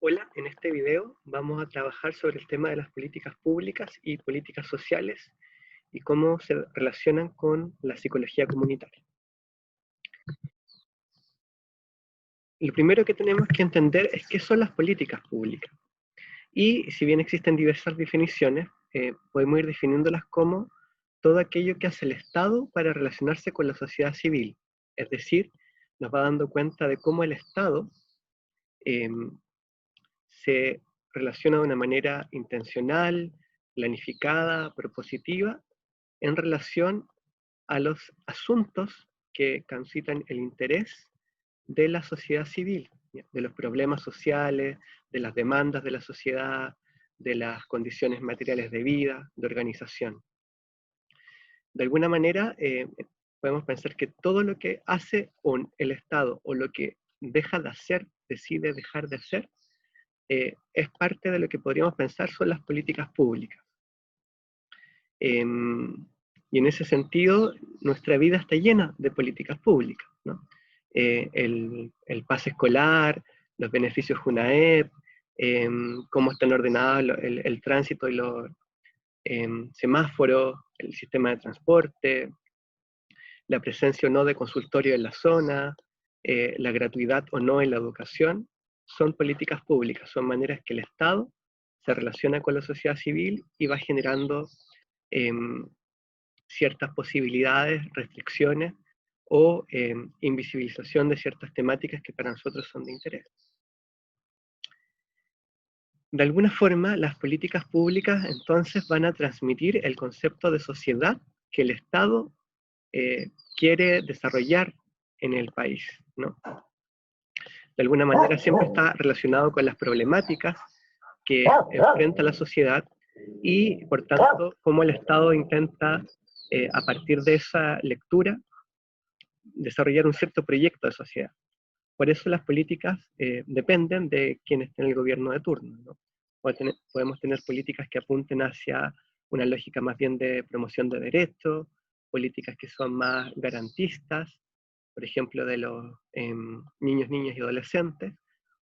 Hola, en este video vamos a trabajar sobre el tema de las políticas públicas y políticas sociales y cómo se relacionan con la psicología comunitaria. Lo primero que tenemos que entender es qué son las políticas públicas. Y si bien existen diversas definiciones, podemos ir definiéndolas como todo aquello que hace el Estado para relacionarse con la sociedad civil. Es decir, nos va dando cuenta de cómo el Estado se relaciona de una manera intencional, planificada, propositiva, en relación a los asuntos que concitan el interés de la sociedad civil, de los problemas sociales, de las demandas de la sociedad, de las condiciones materiales de vida, de organización. De alguna manera, podemos pensar que todo lo que hace el Estado o lo que deja de hacer, decide dejar de hacer, es parte de lo que podríamos pensar son las políticas públicas. Y en ese sentido, nuestra vida está llena de políticas públicas, ¿no? El pase escolar, los beneficios JUNAEP, cómo están ordenados el tránsito y los semáforos, el sistema de transporte, la presencia o no de consultorio en la zona, la gratuidad o no en la educación, son políticas públicas, son maneras que el Estado se relaciona con la sociedad civil y va generando ciertas posibilidades, restricciones o invisibilización de ciertas temáticas que para nosotros son de interés. De alguna forma, las políticas públicas entonces van a transmitir el concepto de sociedad que el Estado quiere desarrollar en el país, ¿no? De alguna manera siempre está relacionado con las problemáticas que enfrenta la sociedad y, por tanto, cómo el Estado intenta, a partir de esa lectura, desarrollar un cierto proyecto de sociedad. Por eso las políticas dependen de quien esté en el gobierno de turno, ¿no? Podemos tener políticas que apunten hacia una lógica más bien de promoción de derechos, políticas que son más garantistas, por ejemplo, de los niños, niñas y adolescentes,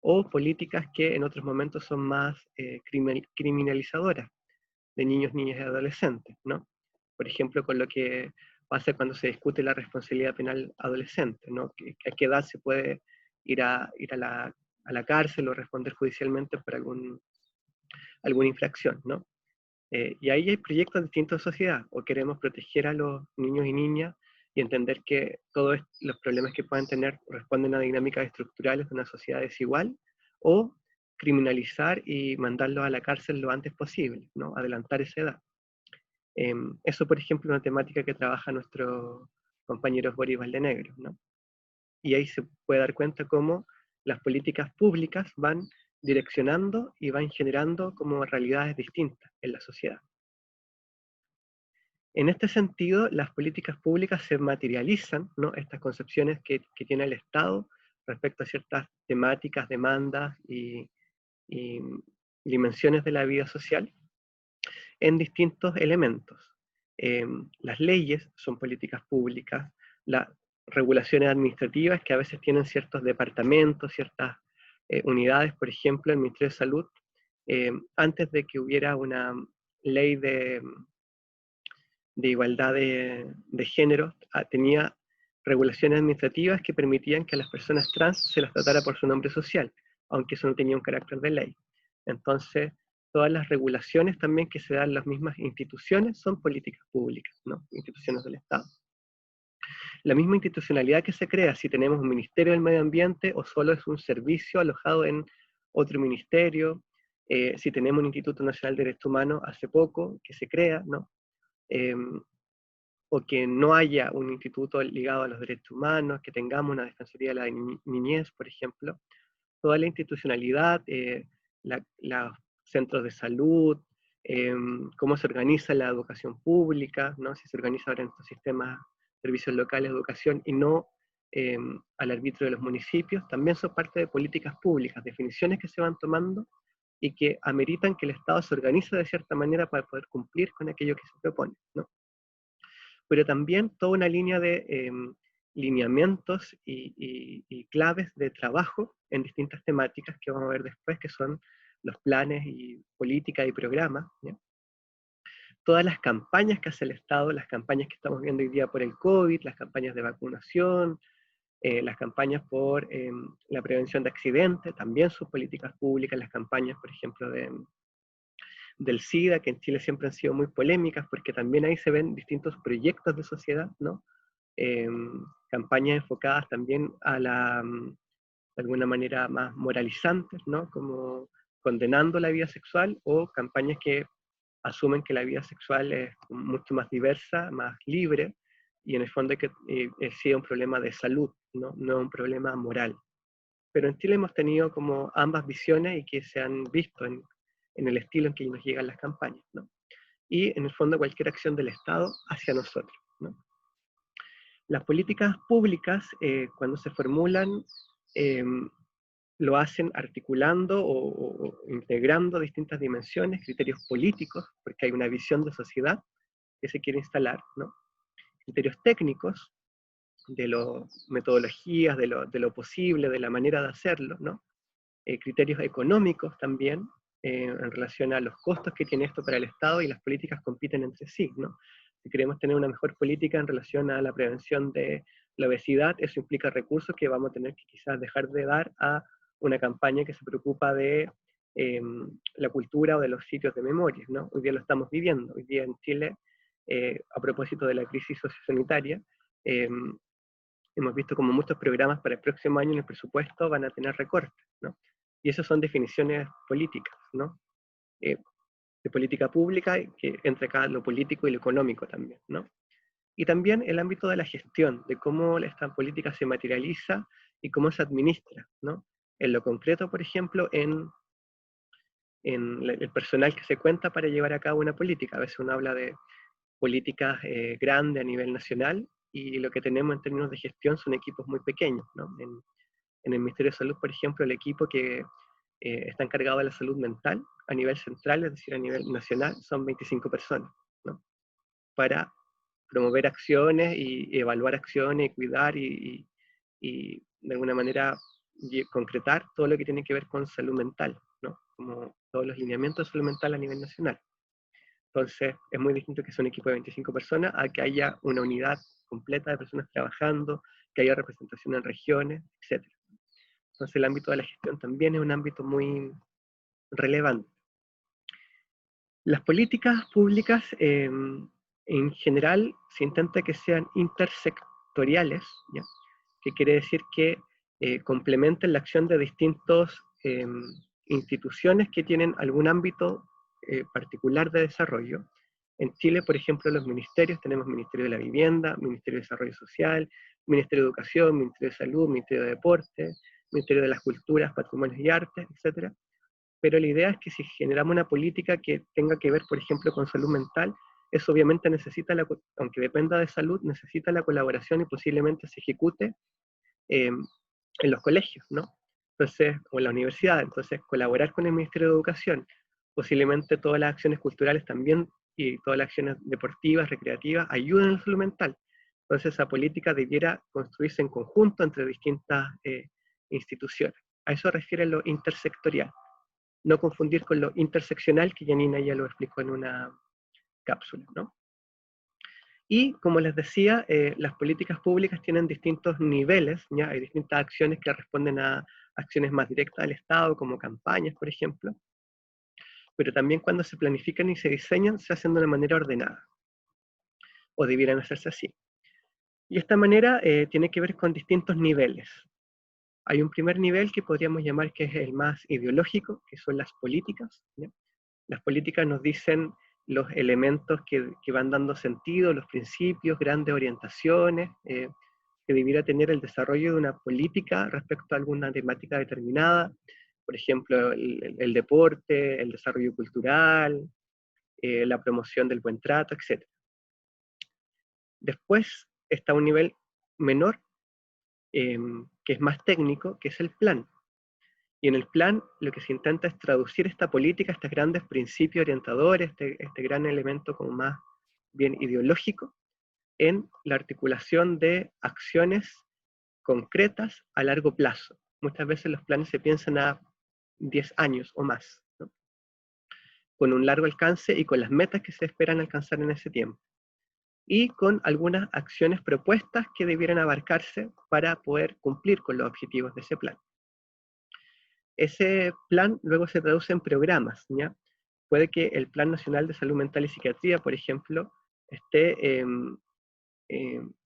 o políticas que en otros momentos son más criminalizadoras de niños, niñas y adolescentes, ¿no? Por ejemplo, con lo que pasa cuando se discute la responsabilidad penal adolescente, ¿no? A qué edad se puede ir a la cárcel o responder judicialmente por alguna infracción, ¿no? Y ahí hay proyectos distintos de sociedad, o queremos proteger a los niños y niñas y entender que todos los problemas que puedan tener responden a dinámicas estructurales de una sociedad desigual, o criminalizar y mandarlos a la cárcel lo antes posible, ¿no? Adelantar esa edad. Eso, por ejemplo, es una temática que trabaja nuestro compañero Boris Valdenegro, ¿no? Y ahí se puede dar cuenta cómo las políticas públicas van direccionando y van generando como realidades distintas en la sociedad. En este sentido, las políticas públicas se materializan, ¿no? Estas concepciones que tiene el Estado respecto a ciertas temáticas, demandas y dimensiones de la vida social en distintos elementos. Las leyes son políticas públicas, las regulaciones administrativas que a veces tienen ciertos departamentos, ciertas unidades, por ejemplo, el Ministerio de Salud, antes de que hubiera una ley de igualdad de género, tenía regulaciones administrativas que permitían que a las personas trans se las tratara por su nombre social, aunque eso no tenía un carácter de ley. Entonces, todas las regulaciones también que se dan en las mismas instituciones son políticas públicas, ¿no? Instituciones del Estado. La misma institucionalidad que se crea, si tenemos un Ministerio del Medio Ambiente o solo es un servicio alojado en otro ministerio, si tenemos un Instituto Nacional de Derechos Humanos hace poco que se crea, ¿no? O que no haya un instituto ligado a los derechos humanos, que tengamos una Defensoría de la Niñez, por ejemplo, toda la institucionalidad, los centros de salud, cómo se organiza la educación pública, ¿no? Si se organiza ahora en estos sistemas, servicios locales de educación y no al arbitrio de los municipios, también son parte de políticas públicas, definiciones que se van tomando y que ameritan que el Estado se organice de cierta manera para poder cumplir con aquello que se propone, ¿no? Pero también toda una línea de lineamientos y claves de trabajo en distintas temáticas que vamos a ver después, que son los planes y políticas y programas, ¿ya? Todas las campañas que hace el Estado, las campañas que estamos viendo hoy día por el COVID, las campañas de vacunación, las campañas por la prevención de accidentes, también sus políticas públicas, las campañas, por ejemplo, del SIDA, que en Chile siempre han sido muy polémicas, porque también ahí se ven distintos proyectos de sociedad, ¿no? Campañas enfocadas también a de alguna manera más moralizantes, ¿no? Como condenando la vida sexual, o campañas que asumen que la vida sexual es mucho más diversa, más libre, y en el fondo que sí es un problema de salud, ¿no? No es un problema moral. Pero en Chile hemos tenido como ambas visiones y que se han visto en el estilo en que nos llegan las campañas, ¿no? Y en el fondo cualquier acción del Estado hacia nosotros, ¿no? Las políticas públicas, cuando se formulan, eh, lo hacen articulando o integrando distintas dimensiones, criterios políticos, porque hay una visión de sociedad que se quiere instalar, ¿no? Criterios técnicos, de las metodologías, de lo posible, de la manera de hacerlo, ¿no? Criterios económicos también, en relación a los costos que tiene esto para el Estado, y las políticas compiten entre sí, ¿no? Si queremos tener una mejor política en relación a la prevención de la obesidad, eso implica recursos que vamos a tener que quizás dejar de dar a una campaña que se preocupa de la cultura o de los sitios de memoria, ¿no? Hoy día lo estamos viviendo. Hoy día en Chile, a propósito de la crisis sociosanitaria, hemos visto como muchos programas para el próximo año en el presupuesto van a tener recortes, ¿no? Y esas son definiciones políticas, ¿no? De política pública, que entre acá lo político y lo económico también, ¿no? Y también el ámbito de la gestión, de cómo esta política se materializa y cómo se administra, ¿no? En lo concreto, por ejemplo, en el personal que se cuenta para llevar a cabo una política. A veces uno habla de políticas grandes a nivel nacional, y lo que tenemos en términos de gestión son equipos muy pequeños, ¿no? En el Ministerio de Salud, por ejemplo, el equipo que está encargado de la salud mental a nivel central, es decir, a nivel nacional, son 25 personas, ¿no? Para promover acciones y evaluar acciones y cuidar y de alguna manera concretar todo lo que tiene que ver con salud mental, ¿no? Como todos los lineamientos de salud mental a nivel nacional. Entonces, es muy distinto que sea un equipo de 25 personas a que haya una unidad completa de personas trabajando, que haya representación en regiones, etc. Entonces, el ámbito de la gestión también es un ámbito muy relevante. Las políticas públicas, en general, se intenta que sean intersectoriales, ¿ya? Que quiere decir que complementen la acción de distintas instituciones que tienen algún ámbito particular de desarrollo. En Chile, por ejemplo, los ministerios, tenemos Ministerio de la Vivienda, Ministerio de Desarrollo Social, Ministerio de Educación, Ministerio de Salud, Ministerio de Deporte, Ministerio de las Culturas, Patrimonios y Artes, etc. Pero la idea es que si generamos una política que tenga que ver, por ejemplo, con salud mental, eso obviamente necesita, aunque dependa de salud, necesita la colaboración y posiblemente se ejecute en los colegios, ¿no? Entonces, o en la universidad. Entonces, colaborar con el Ministerio de Educación, posiblemente todas las acciones culturales también y todas las acciones deportivas, recreativas, ayuden en la salud mental. Entonces, esa política debiera construirse en conjunto entre distintas instituciones. A eso refiere lo intersectorial. No confundir con lo interseccional, que Janina ya lo explicó en una cápsula, ¿no? Y como les decía, las políticas públicas tienen distintos niveles, ¿ya? Hay distintas acciones que responden a acciones más directas del Estado, como campañas, por ejemplo, pero también cuando se planifican y se diseñan, se hacen de una manera ordenada, o debieran hacerse así. Y esta manera tiene que ver con distintos niveles. Hay un primer nivel que podríamos llamar que es el más ideológico, que son las políticas, ¿ya? Las políticas nos dicen los elementos que van dando sentido, los principios, grandes orientaciones que debiera tener el desarrollo de una política respecto a alguna temática determinada, por ejemplo, el deporte, el desarrollo cultural, la promoción del buen trato, etc. Después está un nivel menor, que es más técnico, que es el plan. Y en el plan lo que se intenta es traducir esta política, estos grandes principios orientadores, este gran elemento como más bien ideológico, en la articulación de acciones concretas a largo plazo, muchas veces los planes se piensan a 10 años o más, ¿no? Con un largo alcance y con las metas que se esperan alcanzar en ese tiempo, y con algunas acciones propuestas que debieran abarcarse para poder cumplir con los objetivos de ese plan. Ese plan luego se traduce en programas, ¿ya? Puede que el Plan Nacional de Salud Mental y Psiquiatría, por ejemplo, esté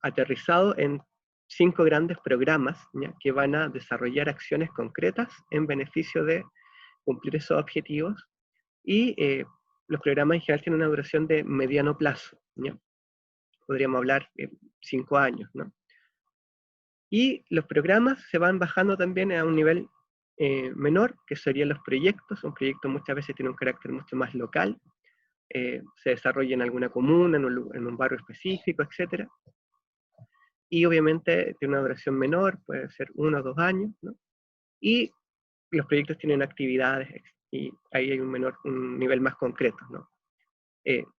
aterrizado en 5 grandes programas, ¿ya? Que van a desarrollar acciones concretas en beneficio de cumplir esos objetivos, y los programas en general tienen una duración de mediano plazo, ¿ya? Podríamos hablar de 5 años, ¿no? Y los programas se van bajando también a un nivel menor, que serían los proyectos. Un proyecto muchas veces tiene un carácter mucho más local, se desarrolla en alguna comuna, en un barrio específico, etc. Y obviamente tiene una duración menor, puede ser 1 o 2 años, ¿no? Y los proyectos tienen actividades y ahí hay un nivel más concreto, ¿no?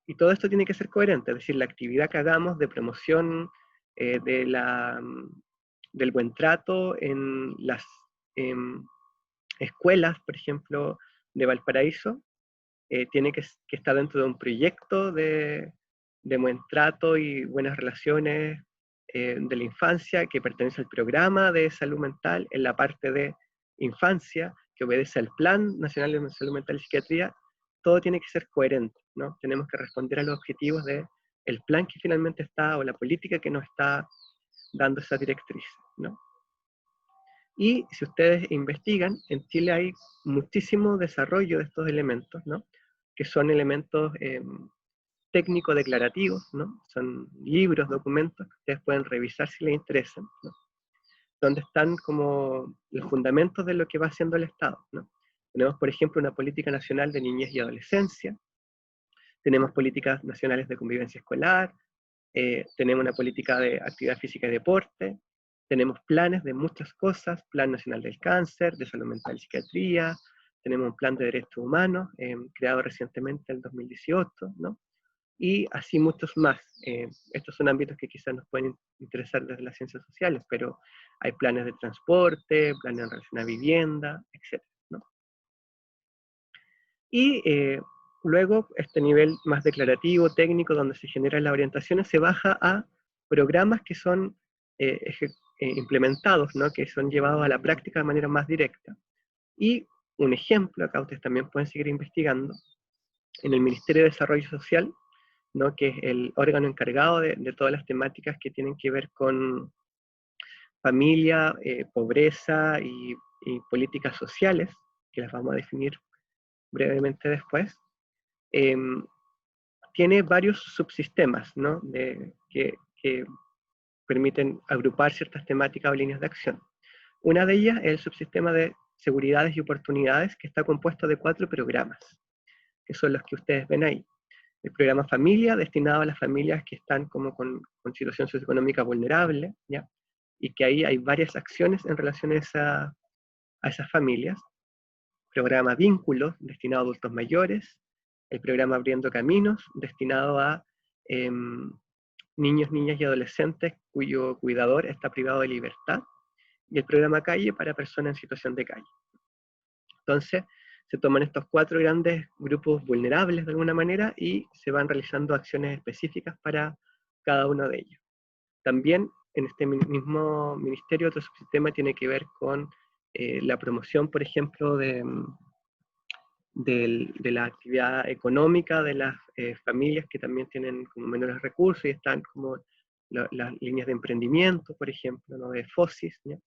Y todo esto tiene que ser coherente, es decir, la actividad que hagamos de promoción del buen trato en las escuelas, por ejemplo, de Valparaíso, tiene que estar dentro de un proyecto de buen trato y buenas relaciones de la infancia, que pertenece al programa de salud mental en la parte de infancia, que obedece al Plan Nacional de Salud Mental y Psiquiatría. Todo tiene que ser coherente, ¿no? Tenemos que responder a los objetivos del plan que finalmente está, o la política que nos está dando esa directriz, ¿no? Y si ustedes investigan, en Chile hay muchísimo desarrollo de estos elementos, ¿no? Que son elementos técnico-declarativos, ¿no? Son libros, documentos que ustedes pueden revisar si les interesan, ¿no? Donde están como los fundamentos de lo que va haciendo el Estado, ¿no? Tenemos, por ejemplo, una política nacional de niñez y adolescencia, tenemos políticas nacionales de convivencia escolar, tenemos una política de actividad física y deporte, tenemos planes de muchas cosas, Plan Nacional del Cáncer, de Salud Mental y Psiquiatría, tenemos un plan de derechos humanos, creado recientemente en el 2018, ¿no? Y así muchos más. Estos son ámbitos que quizás nos pueden interesar desde las ciencias sociales, pero hay planes de transporte, planes en relación a vivienda, etc., ¿no? Y luego, este nivel más declarativo, técnico, donde se generan las orientaciones, se baja a programas que son implementados, ¿no? Que son llevados a la práctica de manera más directa. Y un ejemplo, acá ustedes también pueden seguir investigando, en el Ministerio de Desarrollo Social, ¿no? Que es el órgano encargado de todas las temáticas que tienen que ver con familia, pobreza y políticas sociales, que las vamos a definir brevemente después. Tiene varios subsistemas, ¿no? Que permiten agrupar ciertas temáticas o líneas de acción. Una de ellas es el subsistema de seguridades y oportunidades, que está compuesto de 4 programas, que son los que ustedes ven ahí. El programa Familia, destinado a las familias que están como con situación socioeconómica vulnerable, ¿ya? Y que ahí hay varias acciones en relación a esas familias. Programa Vínculos, destinado a adultos mayores. El programa Abriendo Caminos, destinado a niños, niñas y adolescentes cuyo cuidador está privado de libertad. Y el programa Calle, para personas en situación de calle. Entonces, se toman estos 4 grandes grupos vulnerables de alguna manera y se van realizando acciones específicas para cada uno de ellos. También en este mismo ministerio otro subsistema tiene que ver con la promoción, por ejemplo, de la actividad económica de las familias que también tienen como menores recursos y están como las líneas de emprendimiento, por ejemplo, ¿no? De FOSIS, ¿no?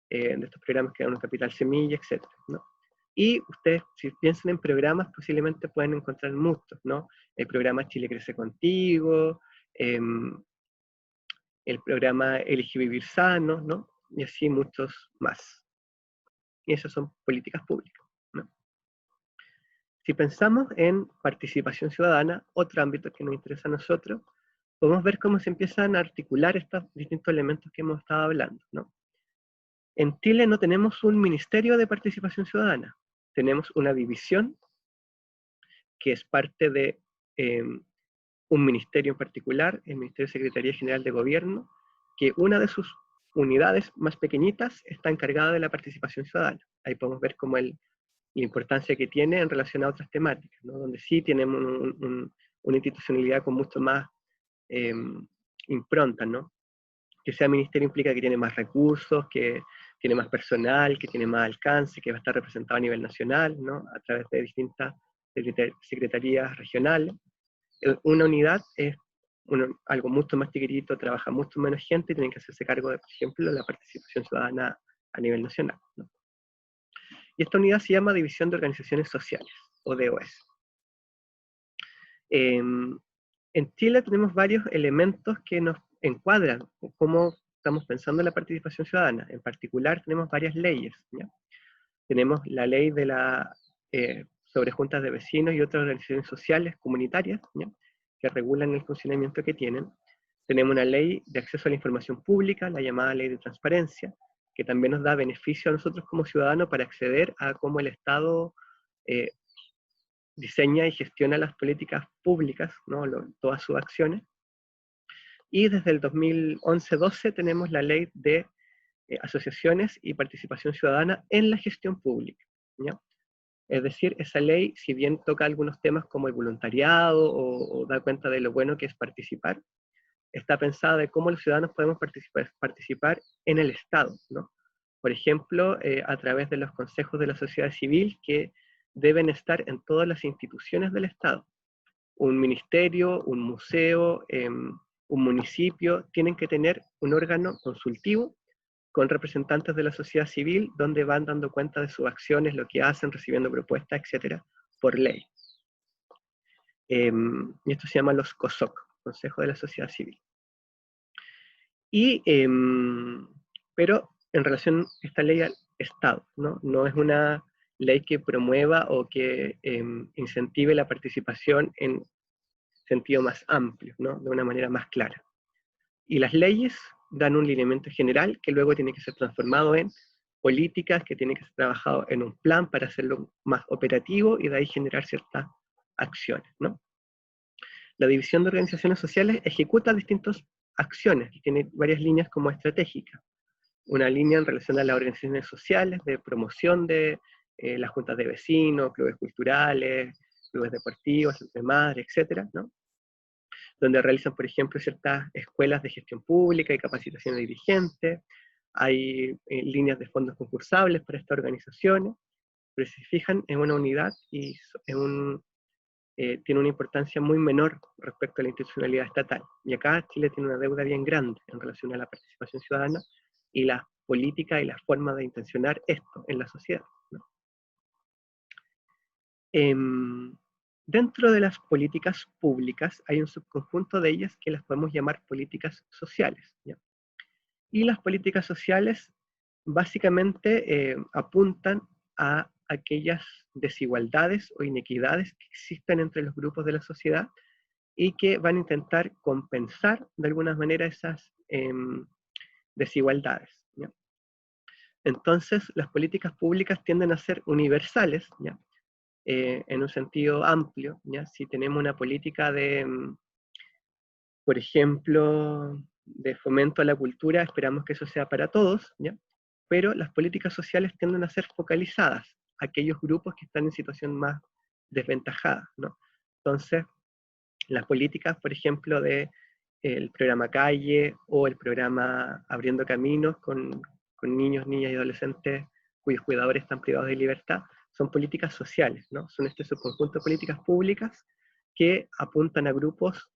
De estos programas que dan un capital semilla, etc., ¿no? Y ustedes, si piensan en programas, posiblemente pueden encontrar muchos, ¿no? El programa Chile Crece Contigo, el programa Elige Vivir Sano, ¿no? Y así muchos más. Y esas son políticas públicas, ¿no? Si pensamos en participación ciudadana, otro ámbito que nos interesa a nosotros, podemos ver cómo se empiezan a articular estos distintos elementos que hemos estado hablando, ¿no? En Chile no tenemos un ministerio de participación ciudadana, tenemos una división que es parte de un ministerio en particular, el Ministerio de Secretaría General de Gobierno, que una de sus unidades más pequeñitas está encargada de la participación ciudadana. Ahí podemos ver como la importancia que tiene en relación a otras temáticas, ¿no? Donde sí tenemos una institucionalidad con mucho más impronta, ¿no? Que sea ministerio implica que tiene más recursos, que tiene más personal, que tiene más alcance, que va a estar representado a nivel nacional, ¿no? A través de distintas secretarías regionales. Una unidad es algo mucho más chiquitito, trabaja mucho menos gente y tiene que hacerse cargo de, por ejemplo, la participación ciudadana a nivel nacional, ¿no? Y esta unidad se llama División de Organizaciones Sociales, o DOS. En Chile tenemos varios elementos que nos encuadran cómo estamos pensando en la participación ciudadana. En particular tenemos varias leyes, ¿ya? Tenemos la ley de sobre juntas de vecinos y otras organizaciones sociales comunitarias, ¿ya? Que regulan el funcionamiento que tienen. Tenemos una ley de acceso a la información pública, la llamada ley de transparencia, que también nos da beneficio a nosotros como ciudadanos para acceder a cómo el Estado diseña y gestiona las políticas públicas, ¿no? Todas sus acciones. Y desde el 2011-12 tenemos la ley de asociaciones y participación ciudadana en la gestión pública, ¿ya? Es decir, esa ley, si bien toca algunos temas como el voluntariado o da cuenta de lo bueno que es participar, está pensada de cómo los ciudadanos podemos participar en el Estado, ¿no? Por ejemplo, a través de los consejos de la sociedad civil que deben estar en todas las instituciones del Estado. Un ministerio, un museo, un municipio, tienen que tener un órgano consultivo con representantes de la sociedad civil, donde van dando cuenta de sus acciones, lo que hacen, recibiendo propuestas, etcétera, por ley. Y esto se llama los COSOC, Consejo de la Sociedad Civil. Pero en relación a esta ley al Estado, ¿no? No es una ley que promueva o que incentive la participación en sentido más amplio, ¿no? De una manera más clara. Y las leyes dan un lineamiento general que luego tiene que ser transformado en políticas, que tiene que ser trabajado en un plan para hacerlo más operativo y de ahí generar ciertas acciones, ¿no? La división de organizaciones sociales ejecuta distintas acciones y tiene varias líneas como estratégicas. Una línea en relación a las organizaciones sociales, de promoción de las juntas de vecinos, clubes culturales, clubes deportivos, de madre, etcétera, ¿no? Donde realizan, por ejemplo, ciertas escuelas de gestión pública y capacitación de dirigentes. Hay líneas de fondos concursables para estas organizaciones, pero si se fijan, es una unidad y tiene una importancia muy menor respecto a la institucionalidad estatal. Y acá Chile tiene una deuda bien grande en relación a la participación ciudadana y las políticas y las formas de intencionar esto en la sociedad, ¿no? Dentro de las políticas públicas hay un subconjunto de ellas que las podemos llamar políticas sociales, ¿ya? Y las políticas sociales básicamente apuntan a aquellas desigualdades o inequidades que existen entre los grupos de la sociedad y que van a intentar compensar de alguna manera esas desigualdades, ¿ya? Entonces, las políticas públicas tienden a ser universales, ¿ya? En un sentido amplio, ¿ya? Si tenemos una política de, por ejemplo, de fomento a la cultura, esperamos que eso sea para todos, ¿ya? Pero las políticas sociales tienden a ser focalizadas a aquellos grupos que están en situación más desventajada, ¿no? Entonces, las políticas, por ejemplo, el programa Calle o el programa Abriendo Caminos con niños, niñas y adolescentes cuyos cuidadores están privados de libertad, son políticas sociales, ¿no? Son este subconjunto de políticas públicas que apuntan a grupos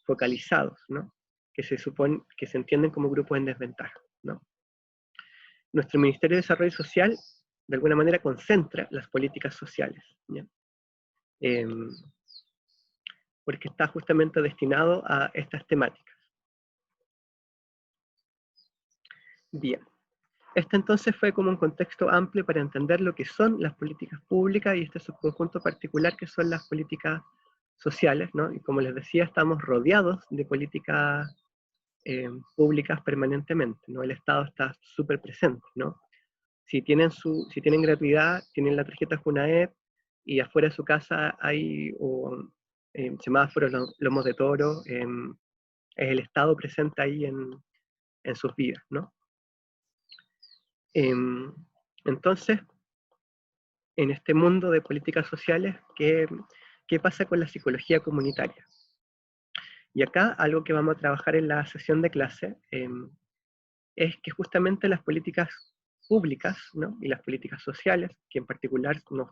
focalizados, ¿no? Que se entienden como grupos en desventaja, ¿no? Nuestro Ministerio de Desarrollo Social, de alguna manera, concentra las políticas sociales, ¿ya? Porque está justamente destinado a estas temáticas. Bien. Este entonces fue como un contexto amplio para entender lo que son las políticas públicas y este subconjunto particular que son las políticas sociales, ¿no? Y como les decía, estamos rodeados de políticas públicas permanentemente, ¿no? El Estado está súper presente, ¿no? Si tienen gratuidad, tienen la tarjeta Junaed y afuera de su casa hay semáforos, lomos de toro, es el Estado presente ahí en sus vidas, ¿no? Entonces, en este mundo de políticas sociales, ¿qué pasa con la psicología comunitaria? Y acá algo que vamos a trabajar en la sesión de clase es que justamente las políticas públicas, ¿no? Y las políticas sociales, que en particular nos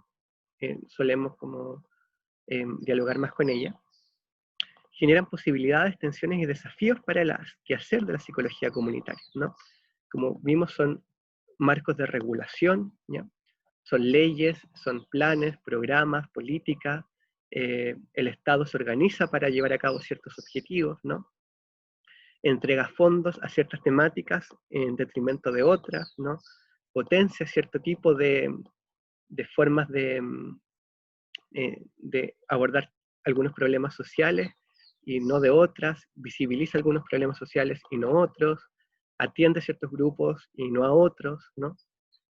solemos como dialogar más con ellas, generan posibilidades, tensiones y desafíos para el quehacer de la psicología comunitaria, ¿no? Como vimos, son marcos de regulación, ¿ya? Son leyes, son planes, programas, políticas, el Estado se organiza para llevar a cabo ciertos objetivos, ¿no? Entrega fondos a ciertas temáticas en detrimento de otras, ¿no? Potencia cierto tipo de formas de abordar algunos problemas sociales y no de otras, visibiliza algunos problemas sociales y no otros, atiende a ciertos grupos y no a otros, ¿no?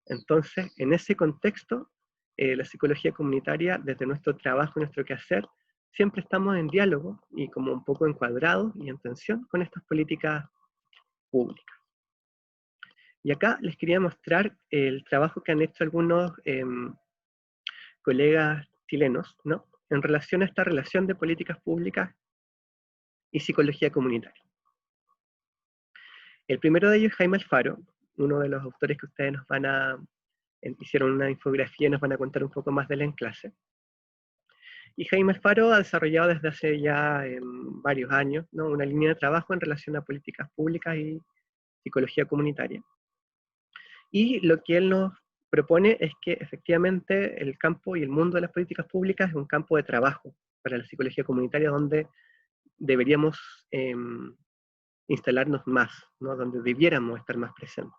Entonces, en ese contexto, la psicología comunitaria, desde nuestro trabajo y nuestro quehacer, siempre estamos en diálogo y como un poco encuadrados y en tensión con estas políticas públicas. Y acá les quería mostrar el trabajo que han hecho algunos colegas chilenos, ¿no? En relación a esta relación de políticas públicas y psicología comunitaria. El primero de ellos es Jaime Alfaro, uno de los autores que ustedes nos van a, hicieron una infografía y nos van a contar un poco más de él en clase. Y Jaime Alfaro ha desarrollado desde hace ya varios años, ¿no? Una línea de trabajo en relación a políticas públicas y psicología comunitaria. Y lo que él nos propone es que efectivamente el campo y el mundo de las políticas públicas es un campo de trabajo para la psicología comunitaria donde deberíamos instalarnos más, ¿no? Donde debiéramos estar más presentes.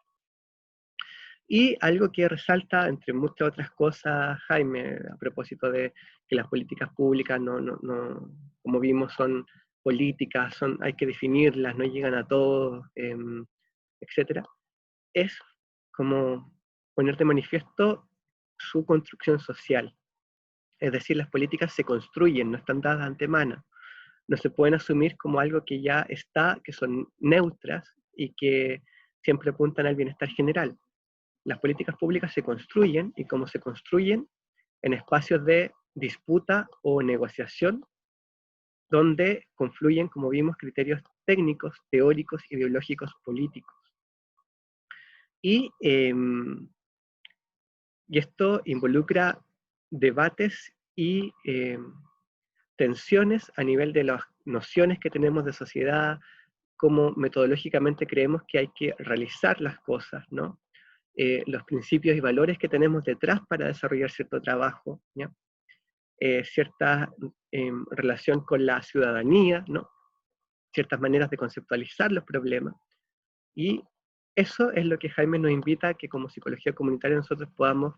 Y algo que resalta, entre muchas otras cosas, Jaime, a propósito de que las políticas públicas, como vimos, son políticas, hay que definirlas, no llegan a todos, etc., es como poner de manifiesto su construcción social. Es decir, las políticas se construyen, no están dadas de antemano. No se pueden asumir como algo que ya está, que son neutras y que siempre apuntan al bienestar general. Las políticas públicas se construyen y como se construyen en espacios de disputa o negociación donde confluyen, como vimos, criterios técnicos, teóricos, ideológicos, políticos. Y esto involucra debates y tensiones a nivel de las nociones que tenemos de sociedad, cómo metodológicamente creemos que hay que realizar las cosas, ¿no? Los principios y valores que tenemos detrás para desarrollar cierto trabajo, ¿ya? Cierta relación con la ciudadanía, ¿no? Ciertas maneras de conceptualizar los problemas. Y eso es lo que Jaime nos invita a que como psicología comunitaria nosotros podamos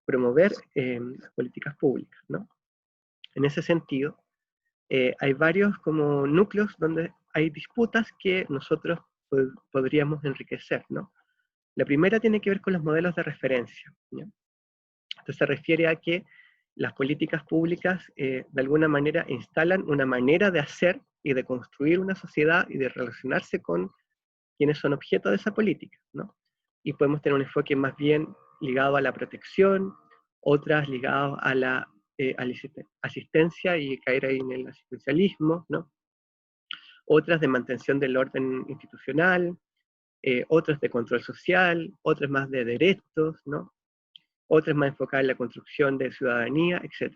promover las políticas públicas, ¿no? En ese sentido, hay varios como núcleos donde hay disputas que nosotros podríamos enriquecer, ¿no? La primera tiene que ver con los modelos de referencia, ¿ya? Esto se refiere a que las políticas públicas de alguna manera instalan una manera de hacer y de construir una sociedad y de relacionarse con quienes son objeto de esa política, ¿no? Y podemos tener un enfoque más bien ligado a la protección, otras ligadas a la asistencia y caer ahí en el asistencialismo, ¿no? Otras de mantención del orden institucional, otras de control social, otras más de derechos, ¿no? Otras más enfocadas en la construcción de ciudadanía, etc.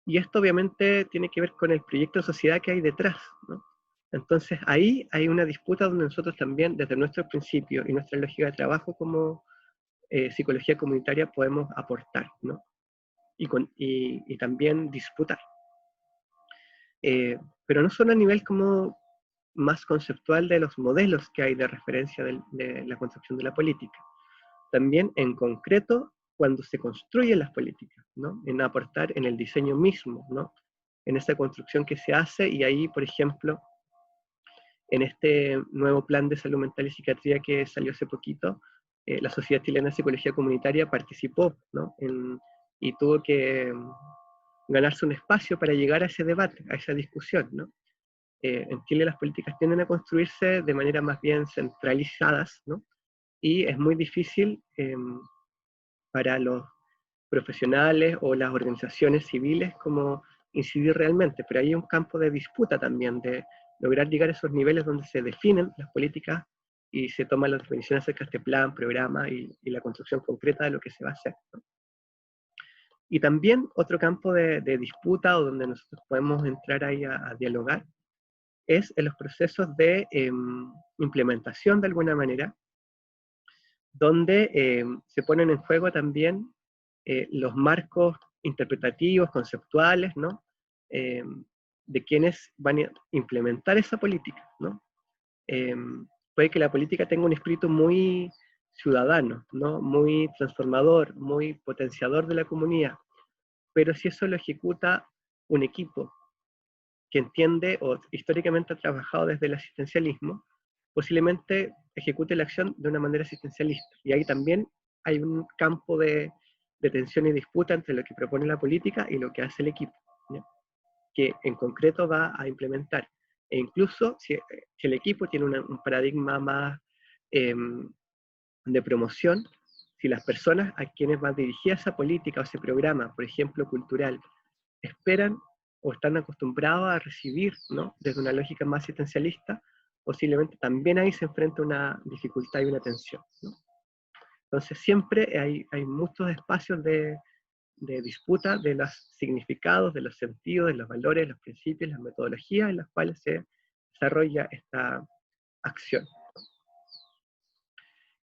Y esto obviamente tiene que ver con el proyecto de sociedad que hay detrás, ¿no? Entonces ahí hay una disputa donde nosotros también, desde nuestros principios y nuestra lógica de trabajo como psicología comunitaria, podemos aportar, ¿no? Y también disputar. Pero no solo a nivel como más conceptual de los modelos que hay de referencia de la construcción de la política, también en concreto cuando se construyen las políticas, ¿no? En aportar en el diseño mismo, ¿no? En esa construcción que se hace, y ahí, por ejemplo, en este nuevo plan de salud mental y psiquiatría que salió hace poquito, la Sociedad Chilena de Psicología Comunitaria participó, ¿no? Y tuvo que ganarse un espacio para llegar a ese debate, a esa discusión, ¿no? en Chile las políticas tienden a construirse de manera más bien centralizadas, ¿no? Y es muy difícil para los profesionales o las organizaciones civiles como incidir realmente, pero hay un campo de disputa también, de lograr llegar a esos niveles donde se definen las políticas y se toman las definiciones acerca de este plan, programa y la construcción concreta de lo que se va a hacer, ¿no? Y también otro campo de disputa o donde nosotros podemos entrar ahí a dialogar es en los procesos de implementación de alguna manera, donde se ponen en juego también los marcos interpretativos, conceptuales, ¿no? Eh, de quienes van a implementar esa política, ¿no? Eh, puede que la política tenga un espíritu muy ciudadano, ¿no? Muy transformador, muy potenciador de la comunidad, pero si eso lo ejecuta un equipo que entiende o históricamente ha trabajado desde el asistencialismo, posiblemente ejecute la acción de una manera asistencialista. Y ahí también hay un campo de tensión y disputa entre lo que propone la política y lo que hace el equipo, ¿no? Que en concreto va a implementar. E incluso si el equipo tiene un paradigma más eh, de promoción, si las personas a quienes va dirigida esa política o ese programa, por ejemplo, cultural, esperan o están acostumbrados a recibir, ¿no? Desde una lógica más asistencialista, posiblemente también ahí se enfrenta una dificultad y una tensión, ¿no? Entonces siempre hay muchos espacios de disputa de los significados, de los sentidos, de los valores, los principios, las metodologías en las cuales se desarrolla esta acción.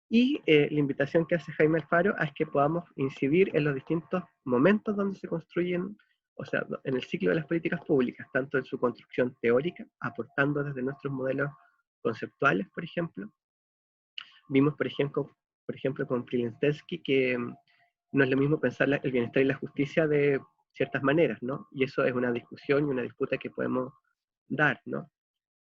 Y la invitación que hace Jaime Alfaro es que podamos incidir en los distintos momentos donde se construyen, o sea, en el ciclo de las políticas públicas, tanto en su construcción teórica, aportando desde nuestros modelos conceptuales, por ejemplo. Vimos, por ejemplo con Prilinsky que no es lo mismo pensar el bienestar y la justicia de ciertas maneras, ¿no? Y eso es una discusión y una disputa que podemos dar, ¿no?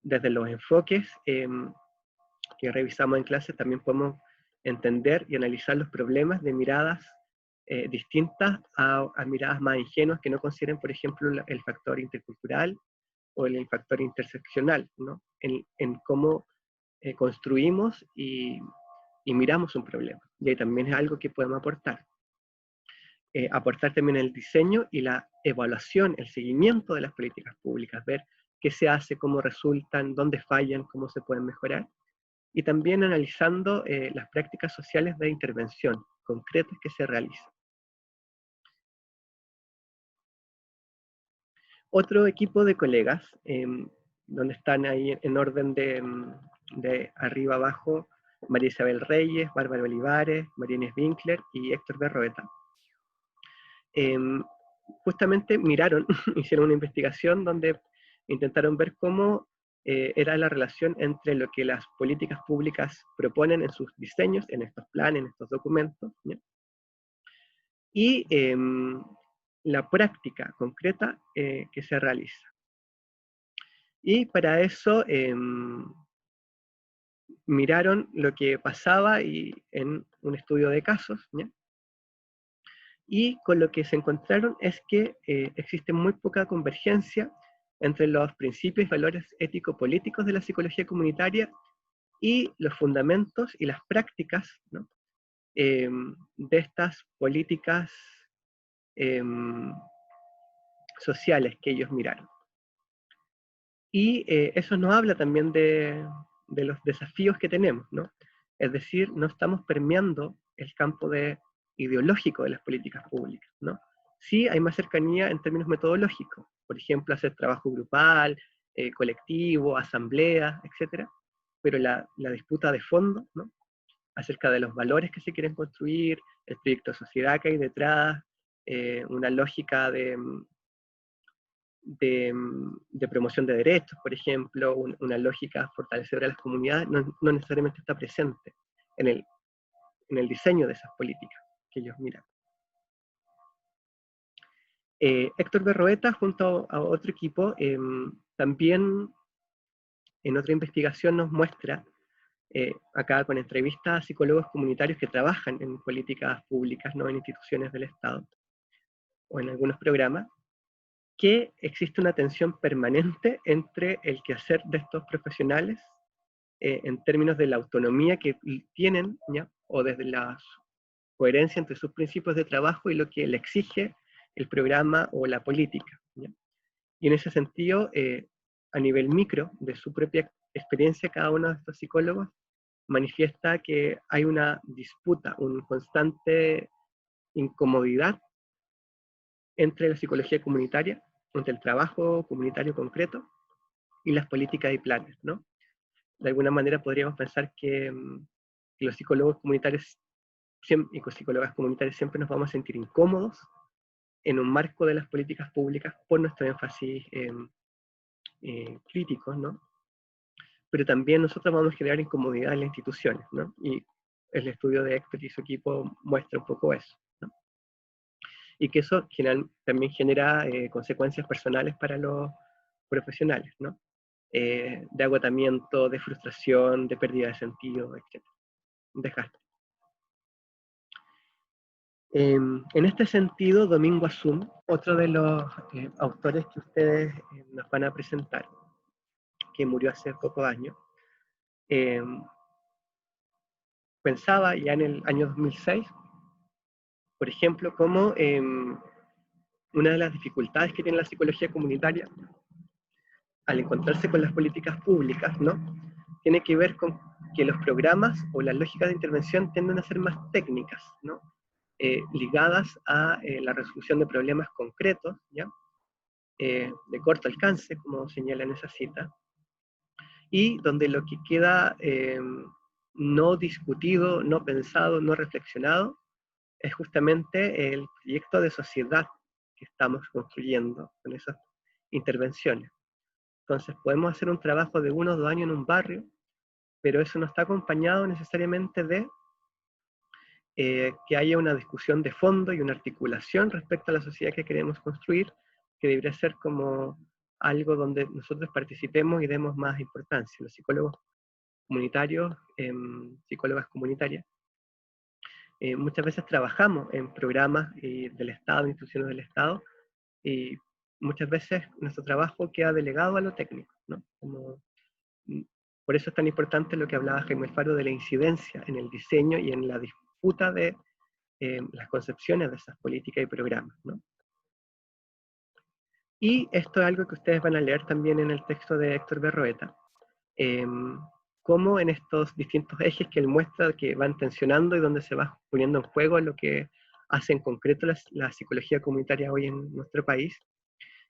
Desde los enfoques que revisamos en clase, también podemos entender y analizar los problemas de miradas distintas a miradas más ingenuas que no consideren, por ejemplo, el factor intercultural o el factor interseccional, ¿no? En cómo construimos y miramos un problema. Y ahí también es algo que podemos aportar. Aportar también el diseño y la evaluación, el seguimiento de las políticas públicas, ver qué se hace, cómo resultan, dónde fallan, cómo se pueden mejorar. Y también analizando las prácticas sociales de intervención concretas que se realizan. Otro equipo de colegas, donde están ahí en orden de arriba abajo, María Isabel Reyes, Bárbara Olivares, María Inés Winkler y Héctor Berroeta, justamente miraron, hicieron una investigación donde intentaron ver cómo era la relación entre lo que las políticas públicas proponen en sus diseños, en estos planes, en estos documentos, ¿ya? Y la práctica concreta que se realiza. Y para eso miraron lo que pasaba en un estudio de casos, ¿ya? Y con lo que se encontraron es que existe muy poca convergencia entre los principios y valores ético-políticos de la psicología comunitaria y los fundamentos y las prácticas, ¿no? De estas políticas sociales que ellos miraron. Y eso nos habla también de los desafíos que tenemos, ¿no? Es decir, no estamos permeando el campo ideológico de las políticas públicas, ¿no? Sí hay más cercanía en términos metodológicos, por ejemplo, hacer trabajo grupal, colectivo, asamblea, etc. Pero la disputa de fondo, ¿no? Acerca de los valores que se quieren construir, el proyecto de sociedad que hay detrás, una lógica de promoción de derechos, por ejemplo, una lógica fortalecedora de las comunidades, no necesariamente está presente en el diseño de esas políticas que ellos miran. Héctor Berroeta, junto a otro equipo, también en otra investigación nos muestra, acá con entrevistas a psicólogos comunitarios que trabajan en políticas públicas, no en instituciones del Estado, o en algunos programas, que existe una tensión permanente entre el quehacer de estos profesionales en términos de la autonomía que tienen, ¿ya? O desde la coherencia entre sus principios de trabajo y lo que le exige el programa o la política, ¿ya? Y en ese sentido, a nivel micro, de su propia experiencia, cada uno de estos psicólogos manifiesta que hay una disputa, una constante incomodidad entre la psicología comunitaria, entre el trabajo comunitario concreto y las políticas y planes, ¿no? De alguna manera podríamos pensar que los psicólogos comunitarios y psicólogas comunitarias siempre nos vamos a sentir incómodos en un marco de las políticas públicas por nuestro énfasis críticos, ¿no? Pero también nosotros vamos a generar incomodidad en las instituciones, ¿no? Y el estudio de Héctor y su equipo muestra un poco eso, ¿no? Y que eso también genera consecuencias personales para los profesionales, ¿no? De agotamiento, de frustración, de pérdida de sentido, etc. Desgaste. En este sentido, Domingo Asum, otro de los autores que ustedes nos van a presentar, que murió hace pocos años, pensaba ya en el año 2006, por ejemplo, cómo una de las dificultades que tiene la psicología comunitaria al encontrarse con las políticas públicas, ¿no? Tiene que ver con que los programas o las lógicas de intervención tienden a ser más técnicas, ¿no? Ligadas a la resolución de problemas concretos, ¿ya? De corto alcance, como señala en esa cita, y donde lo que queda no discutido, no pensado, no reflexionado, es justamente el proyecto de sociedad que estamos construyendo con esas intervenciones. Entonces podemos hacer un trabajo de 1 o 2 años en un barrio, pero eso no está acompañado necesariamente de que haya una discusión de fondo y una articulación respecto a la sociedad que queremos construir, que debería ser como algo donde nosotros participemos y demos más importancia. Los psicólogos comunitarios, psicólogas comunitarias, muchas veces trabajamos en programas del Estado, instituciones del Estado, y muchas veces nuestro trabajo queda delegado a lo técnico, ¿no? Por eso es tan importante lo que hablaba Jaime Alfaro de la incidencia en el diseño y en la disputa de las concepciones de esas políticas y programas, ¿no? Y esto es algo que ustedes van a leer también en el texto de Héctor Berroeta, cómo en estos distintos ejes que él muestra que van tensionando y donde se va poniendo en juego lo que hace en concreto la psicología comunitaria hoy en nuestro país,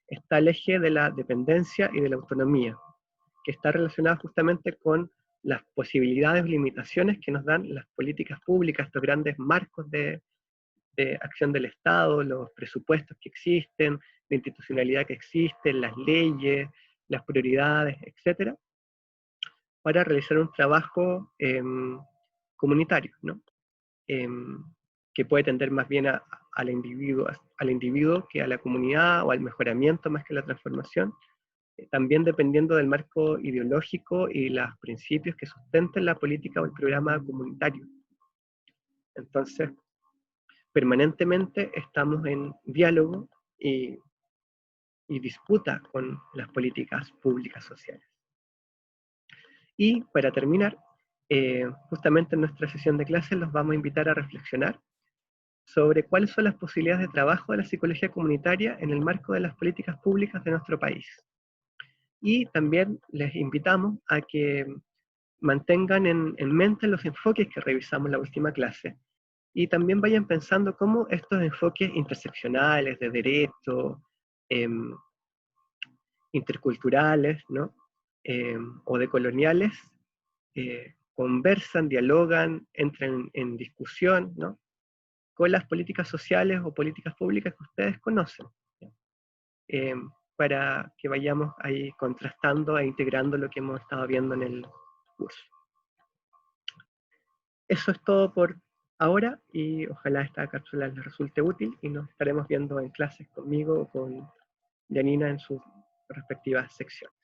está el eje de la dependencia y de la autonomía, que está relacionado justamente con las posibilidades o limitaciones que nos dan las políticas públicas, estos grandes marcos de acción del Estado, los presupuestos que existen, la institucionalidad que existe, las leyes, las prioridades, etcétera, para realizar un trabajo comunitario, ¿no? Que puede tender más bien al individuo que a la comunidad o al mejoramiento más que a la transformación, también dependiendo del marco ideológico y los principios que sustenten la política o el programa comunitario. Entonces, permanentemente estamos en diálogo y disputa con las políticas públicas sociales. Y para terminar, justamente en nuestra sesión de clases los vamos a invitar a reflexionar sobre cuáles son las posibilidades de trabajo de la psicología comunitaria en el marco de las políticas públicas de nuestro país. Y también les invitamos a que mantengan en mente los enfoques que revisamos en la última clase y también vayan pensando cómo estos enfoques interseccionales de derecho, interculturales, ¿no? O decoloniales, conversan, dialogan, entran en discusión, ¿no? Con las políticas sociales o políticas públicas que ustedes conocen, eh, para que vayamos ahí contrastando e integrando lo que hemos estado viendo en el curso. Eso es todo por ahora y ojalá esta cápsula les resulte útil y nos estaremos viendo en clases conmigo o con Janina en sus respectivas secciones.